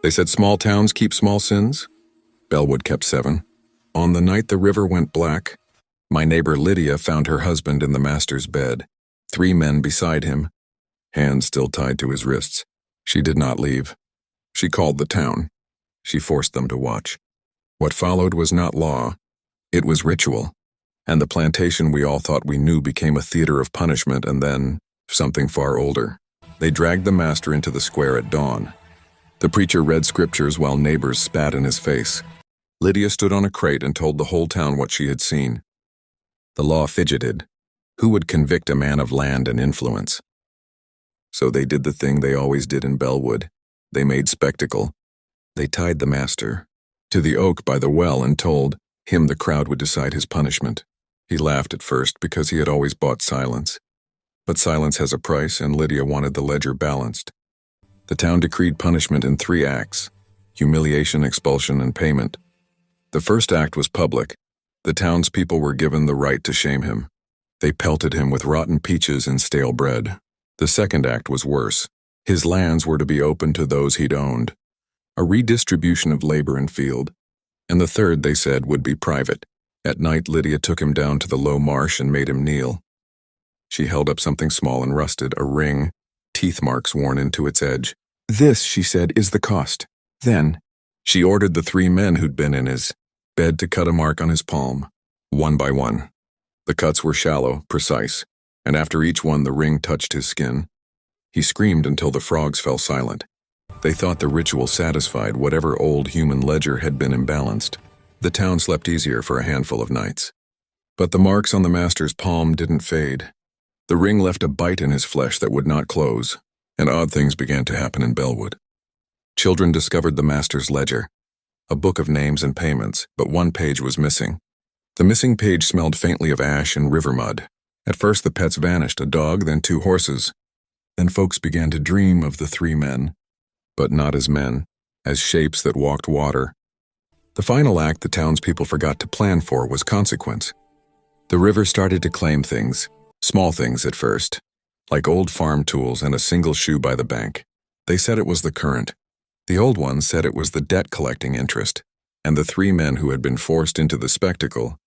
They said small towns keep small sins. Bellwood kept 7. On the night the river went black, my neighbor Lydia found her husband in the master's bed, 3 men beside him, hands still tied to his wrists. She did not leave. She called the town. She forced them to watch. What followed was not law. It was ritual. And the plantation we all thought we knew became a theater of punishment, and then something far older. They dragged the master into the square at dawn. The preacher read scriptures while neighbors spat in his face. Lydia stood on a crate and told the whole town what she had seen. The law fidgeted. Who would convict a man of land and influence? So they did the thing they always did in Bellwood. They made spectacle. They tied the master to the oak by the well and told him the crowd would decide his punishment. He laughed at first because he had always bought silence. But silence has a price, and Lydia wanted the ledger balanced. The town decreed punishment in 3 acts: humiliation, expulsion, and payment. The first act was public. The townspeople were given the right to shame him. They pelted him with rotten peaches and stale bread. The second act was worse. His lands were to be open to those he'd owned, a redistribution of labor and field. And the third, they said, would be private. At night, Lydia took him down to the low marsh and made him kneel. She held up something small and rusted, a ring, teeth marks worn into its edge. "This," she said, "is the cost." Then, she ordered the 3 men who'd been in his bed to cut a mark on his palm, one by one. The cuts were shallow, precise, and after each one the ring touched his skin. He screamed until the frogs fell silent. They thought the ritual satisfied whatever old human ledger had been imbalanced. The town slept easier for a handful of nights. But the marks on the master's palm didn't fade. The ring left a bite in his flesh that would not close, and odd things began to happen in Bellwood. Children discovered the master's ledger, a book of names and payments, but one page was missing. The missing page smelled faintly of ash and river mud. At first the pets vanished, a dog, then 2 horses. Then folks began to dream of the 3 men, but not as men, as shapes that walked water. The final act the townspeople forgot to plan for was consequence. The river started to claim things, small things at first, like old farm tools and a single shoe by the bank. They said it was the current. The old ones said it was the debt-collecting interest. And the 3 men who had been forced into the spectacle,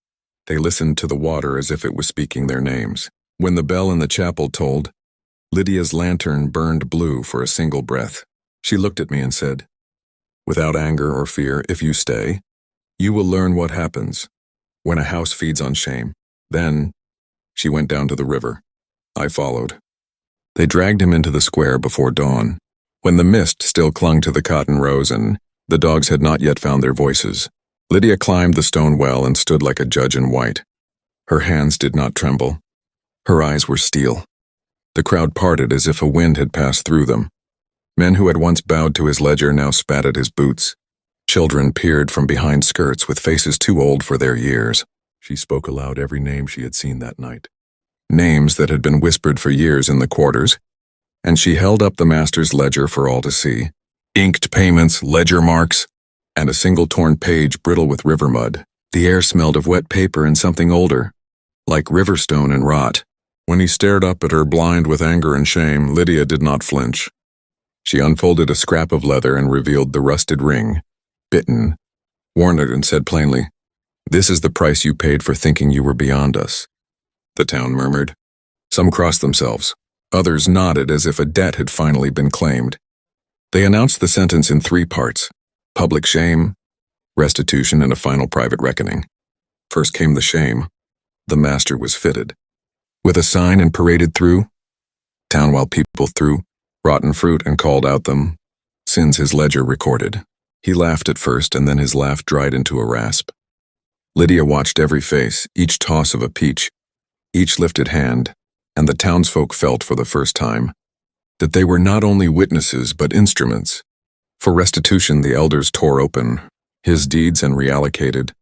they listened to the water as if it was speaking their names. When the bell in the chapel tolled, Lydia's lantern burned blue for a single breath. She looked at me and said, "Without anger or fear, if you stay, you will learn what happens when a house feeds on shame." Then she went down to the river. I followed. They dragged him into the square before dawn, when the mist still clung to the cotton rows and the dogs had not yet found their voices. Lydia climbed the stone well and stood like a judge in white. Her hands did not tremble. Her eyes were steel. The crowd parted as if a wind had passed through them. Men who had once bowed to his ledger now spat at his boots. Children peered from behind skirts with faces too old for their years. She spoke aloud every name she had seen that night. Names that had been whispered for years in the quarters, and she held up the master's ledger for all to see. Inked payments, ledger marks, and a single torn page brittle with river mud. The air smelled of wet paper and something older, like river stone and rot. When he stared up at her blind with anger and shame, Lydia did not flinch. She unfolded a scrap of leather and revealed the rusted ring, bitten, worn it, and said plainly, "This is the price you paid for thinking you were beyond us." The town murmured. Some crossed themselves. Others nodded as if a debt had finally been claimed. They announced the sentence in 3 parts: public shame, restitution, and a final private reckoning. First came the shame. The master was fitted. With a sign and paraded through, town while people threw rotten fruit and called out them sins his ledger recorded. He laughed at first, and then his laugh dried into a rasp. Lydia watched every face, each toss of a peach, each lifted hand, and the townsfolk felt for the first time that they were not only witnesses but instruments. For restitution, the elders tore open his deeds and reallocated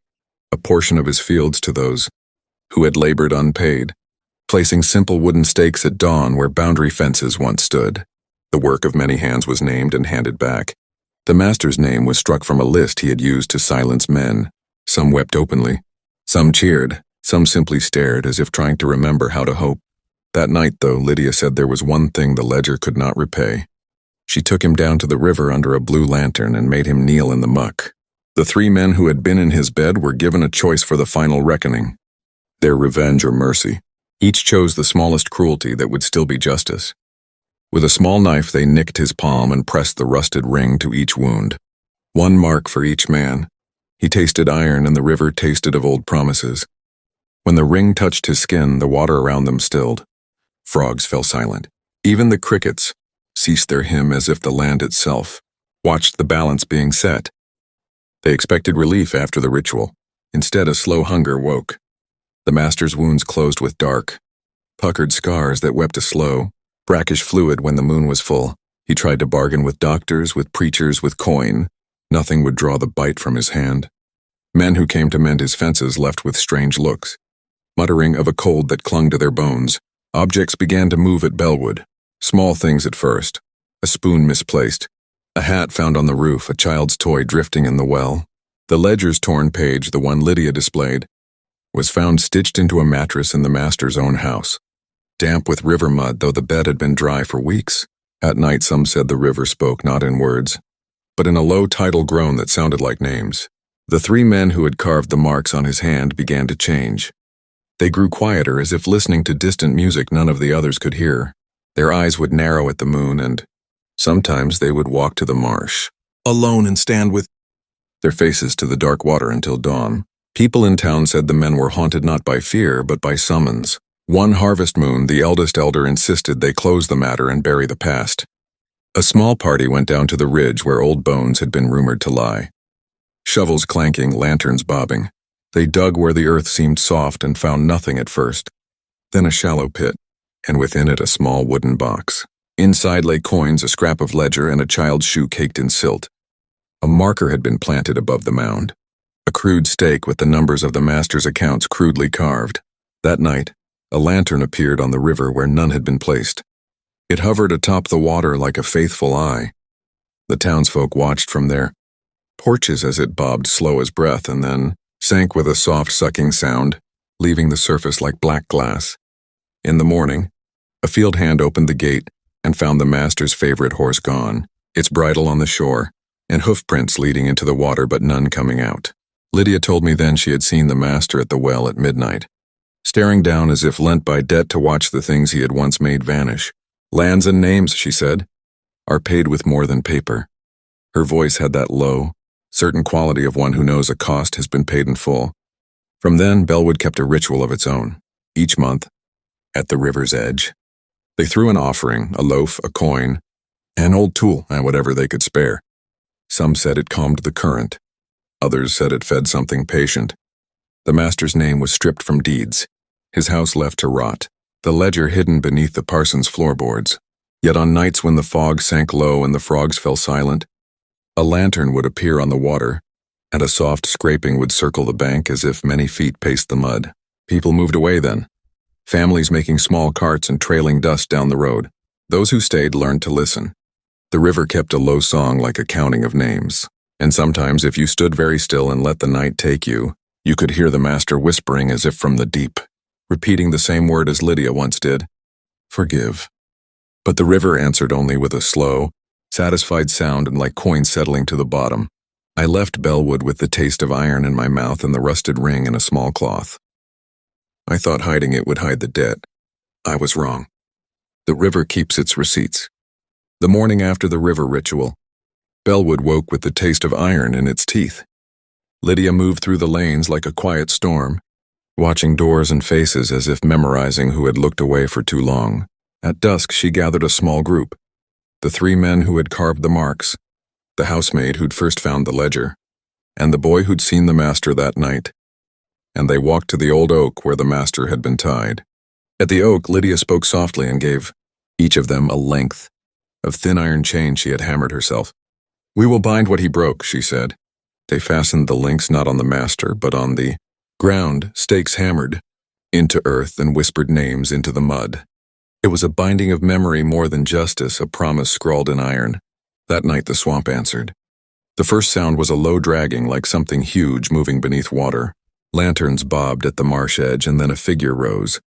a portion of his fields to those who had labored unpaid, placing simple wooden stakes at dawn where boundary fences once stood. The work of many hands was named and handed back. The master's name was struck from a list he had used to silence men. Some wept openly, some cheered, some simply stared as if trying to remember how to hope. That night, though, Lydia said there was one thing the ledger could not repay. She took him down to the river under a blue lantern and made him kneel in the muck. The 3 men who had been in his bed were given a choice for the final reckoning. Their revenge or mercy. Each chose the smallest cruelty that would still be justice. With a small knife they nicked his palm and pressed the rusted ring to each wound. 1 mark for each man. He tasted iron and the river tasted of old promises. When the ring touched his skin, the water around them stilled. Frogs fell silent. Even the crickets ceased their hymn as if the land itself watched the balance being set. They expected relief after the ritual. Instead, a slow hunger woke. The master's wounds closed with dark, puckered scars that wept a slow, brackish fluid when the moon was full. He tried to bargain with doctors, with preachers, with coin. Nothing would draw the bite from his hand. Men who came to mend his fences left with strange looks, muttering of a cold that clung to their bones. Objects began to move at Bellwood. Small things at first. A spoon misplaced. A hat found on the roof, a child's toy drifting in the well. The ledger's torn page, the one Lydia displayed, was found stitched into a mattress in the master's own house. Damp with river mud, though the bed had been dry for weeks. At night some said the river spoke not in words, but in a low tidal groan that sounded like names. The 3 men who had carved the marks on his hand began to change. They grew quieter, as if listening to distant music none of the others could hear. Their eyes would narrow at the moon, and sometimes they would walk to the marsh, alone, and stand with their faces to the dark water until dawn. People in town said the men were haunted not by fear, but by summons. One harvest moon, the eldest elder insisted they close the matter and bury the past. A small party went down to the ridge where old bones had been rumored to lie. Shovels clanking, lanterns bobbing. They dug where the earth seemed soft and found nothing at first. Then a shallow pit, and within it a small wooden box. Inside lay coins, a scrap of ledger, and a child's shoe caked in silt. A marker had been planted above the mound. A crude stake with the numbers of the master's accounts crudely carved. That night, a lantern appeared on the river where none had been placed. It hovered atop the water like a faithful eye. The townsfolk watched from their porches as it bobbed slow as breath and then sank with a soft sucking sound, leaving the surface like black glass. In the morning, a field hand opened the gate and found the master's favorite horse gone, its bridle on the shore, and hoof prints leading into the water but none coming out. Lydia told me then she had seen the master at the well at midnight, staring down as if lent by debt to watch the things he had once made vanish. Lands and names, she said, are paid with more than paper. Her voice had that low, certain quality of one who knows a cost has been paid in full. From then, Bellwood kept a ritual of its own. Each month, at the river's edge, they threw an offering, a loaf, a coin, an old tool, and whatever they could spare. Some said it calmed the current. Others said it fed something patient. The master's name was stripped from deeds, his house left to rot, the ledger hidden beneath the parson's floorboards. Yet on nights when the fog sank low and the frogs fell silent, a lantern would appear on the water, and a soft scraping would circle the bank as if many feet paced the mud. People moved away then, families making small carts and trailing dust down the road. Those who stayed learned to listen. The river kept a low song like a counting of names, and sometimes if you stood very still and let the night take you, you could hear the master whispering as if from the deep, repeating the same word as Lydia once did, forgive. But the river answered only with a slow, satisfied sound and like coins settling to the bottom. I left Bellwood with the taste of iron in my mouth and the rusted ring in a small cloth. I thought hiding it would hide the debt. I was wrong. The river keeps its receipts. The morning after the river ritual, Bellwood woke with the taste of iron in its teeth. Lydia moved through the lanes like a quiet storm, watching doors and faces as if memorizing who had looked away for too long. At dusk, she gathered a small group. The 3 men who had carved the marks, the housemaid who'd first found the ledger, and the boy who'd seen the master that night. And they walked to the old oak where the master had been tied. At the oak, Lydia spoke softly and gave each of them a length of thin iron chain she had hammered herself. We will bind what he broke, she said. They fastened the links not on the master, but on the ground, stakes hammered into earth and whispered names into the mud. It was a binding of memory more than justice, a promise scrawled in iron. That night the swamp answered. The first sound was a low dragging like something huge moving beneath water. Lanterns bobbed at the marsh edge and then a figure rose,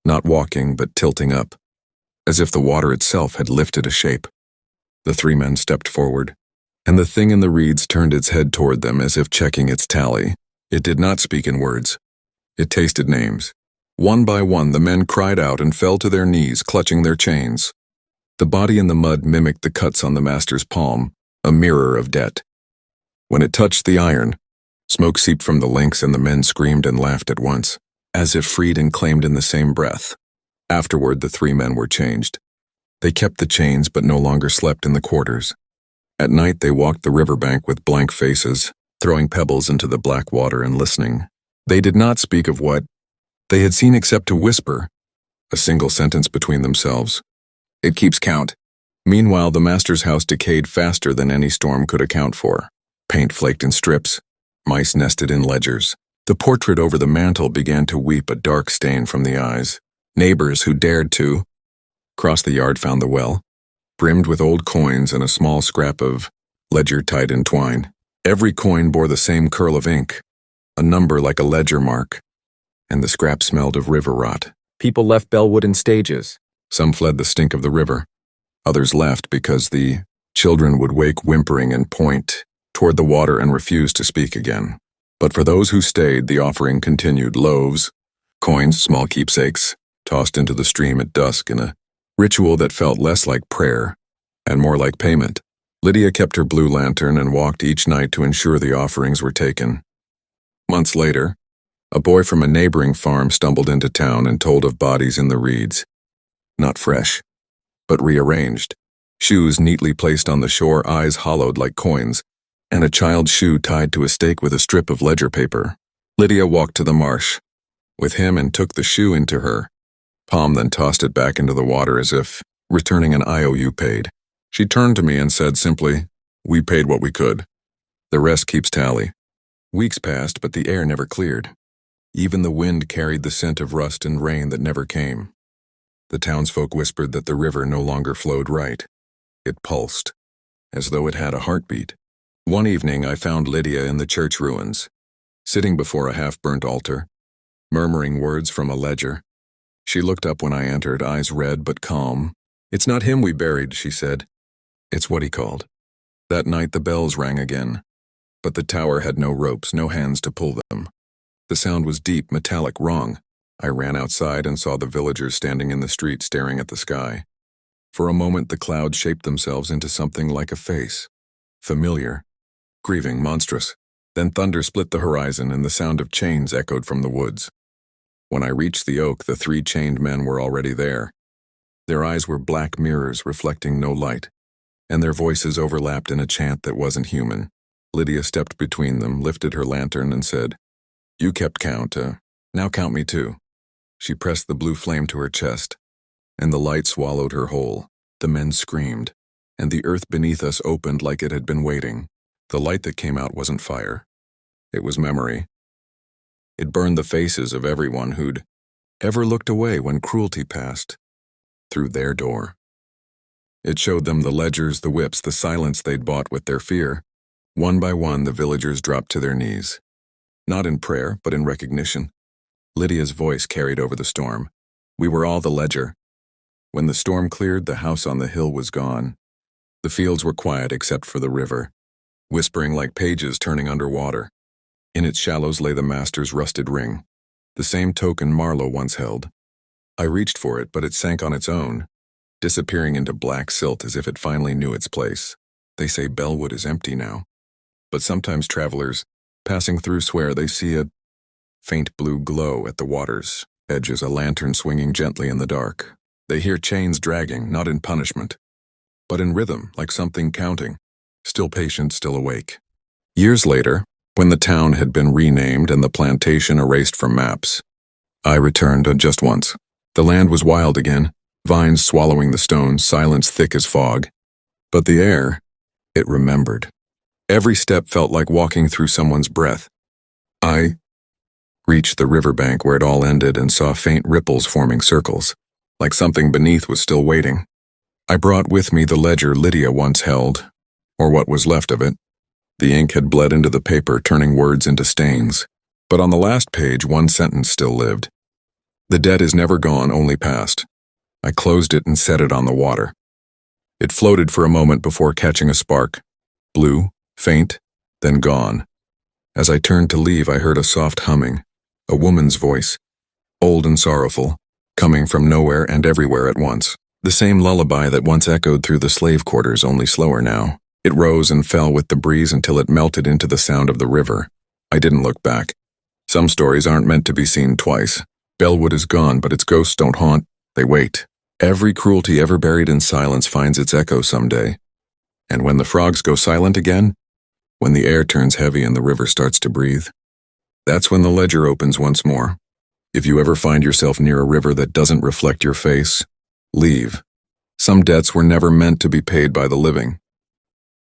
not walking but tilting up, as if the water itself had lifted a shape. The three men stepped forward, and the thing in the reeds turned its head toward them as if checking its tally. It did not speak in words. It tasted names. One by one, the men cried out and fell to their knees, clutching their chains. The body in the mud mimicked the cuts on the master's palm, a mirror of debt. When it touched the iron, smoke seeped from the links and the men screamed and laughed at once, as if freed and claimed in the same breath. Afterward, the three men were changed. They kept the chains but no longer slept in the quarters. At night, they walked the riverbank with blank faces, throwing pebbles into the black water and listening. They did not speak of what they had seen except to whisper, a single sentence between themselves. It keeps count. Meanwhile, the master's house decayed faster than any storm could account for. Paint flaked in strips. Mice nested in ledgers. The portrait over the mantel began to weep, a dark stain from the eyes. Neighbors who dared to cross the yard found the well, brimmed with old coins and a small scrap of ledger tied in twine. Every coin bore the same curl of ink, a number like a ledger mark, and the scrap smelled of river rot. People left Bellwood in stages. Some fled the stink of the river. Others left because the children would wake whimpering and point toward the water and refuse to speak again. But for those who stayed, the offering continued. Loaves, coins, small keepsakes, tossed into the stream at dusk in a ritual that felt less like prayer and more like payment. Lydia kept her blue lantern and walked each night to ensure the offerings were taken. Months later, a boy from a neighboring farm stumbled into town and told of bodies in the reeds. Not fresh, but rearranged. Shoes neatly placed on the shore, eyes hollowed like coins, and a child's shoe tied to a stake with a strip of ledger paper. Lydia walked to the marsh with him and took the shoe into her palm, then tossed it back into the water as if returning an IOU paid. She turned to me and said simply, "We paid what we could. The rest keeps tally." Weeks passed, but the air never cleared. Even the wind carried the scent of rust and rain that never came. The townsfolk whispered that the river no longer flowed right. It pulsed, as though it had a heartbeat. One evening, I found Lydia in the church ruins, sitting before a half-burnt altar, murmuring words from a ledger. She looked up when I entered, eyes red but calm. "It's not him we buried," she said. "It's what he called." That night the bells rang again, but the tower had no ropes, no hands to pull them. The sound was deep, metallic, wrong. I ran outside and saw the villagers standing in the street staring at the sky. For a moment the clouds shaped themselves into something like a face. Familiar, grieving, monstrous. Then thunder split the horizon and the sound of chains echoed from the woods. When I reached the oak, the three chained men were already there. Their eyes were black mirrors reflecting no light, and their voices overlapped in a chant that wasn't human. Lydia stepped between them, lifted her lantern, and said, "You kept count, now count me too." She pressed the blue flame to her chest, and the light swallowed her whole. The men screamed, and the earth beneath us opened like it had been waiting. The light that came out wasn't fire. It was memory. It burned the faces of everyone who'd ever looked away when cruelty passed through their door. It showed them the ledgers, the whips, the silence they'd bought with their fear. One by one, the villagers dropped to their knees. Not in prayer, but in recognition. Lydia's voice carried over the storm. We were all the ledger. When the storm cleared, the house on the hill was gone. The fields were quiet except for the river, whispering like pages turning underwater. In its shallows lay the master's rusted ring, the same token Marlowe once held. I reached for it, but it sank on its own, disappearing into black silt as if it finally knew its place. They say Bellwood is empty now, but sometimes travelers, passing through, swear they see a faint blue glow at the water's edges, a lantern swinging gently in the dark. They hear chains dragging, not in punishment, but in rhythm, like something counting, still patient, still awake. Years later, when the town had been renamed and the plantation erased from maps, I returned just once. The land was wild again, vines swallowing the stones, silence thick as fog. But the air, it remembered. Every step felt like walking through someone's breath. I reached the riverbank where it all ended and saw faint ripples forming circles, like something beneath was still waiting. I brought with me the ledger Lydia once held, or what was left of it. The ink had bled into the paper, turning words into stains. But on the last page, one sentence still lived. "The debt is never gone, only past." I closed it and set it on the water. It floated for a moment before catching a spark. Blue, faint, then gone. As I turned to leave, I heard a soft humming, a woman's voice, old and sorrowful, coming from nowhere and everywhere at once. The same lullaby that once echoed through the slave quarters, only slower now. It rose and fell with the breeze until it melted into the sound of the river. I didn't look back. Some stories aren't meant to be seen twice. Bellwood is gone, but its ghosts don't haunt, they wait. Every cruelty ever buried in silence finds its echo someday. And when the frogs go silent again, when the air turns heavy and the river starts to breathe, that's when the ledger opens once more. If you ever find yourself near a river that doesn't reflect your face, leave. Some debts were never meant to be paid by the living.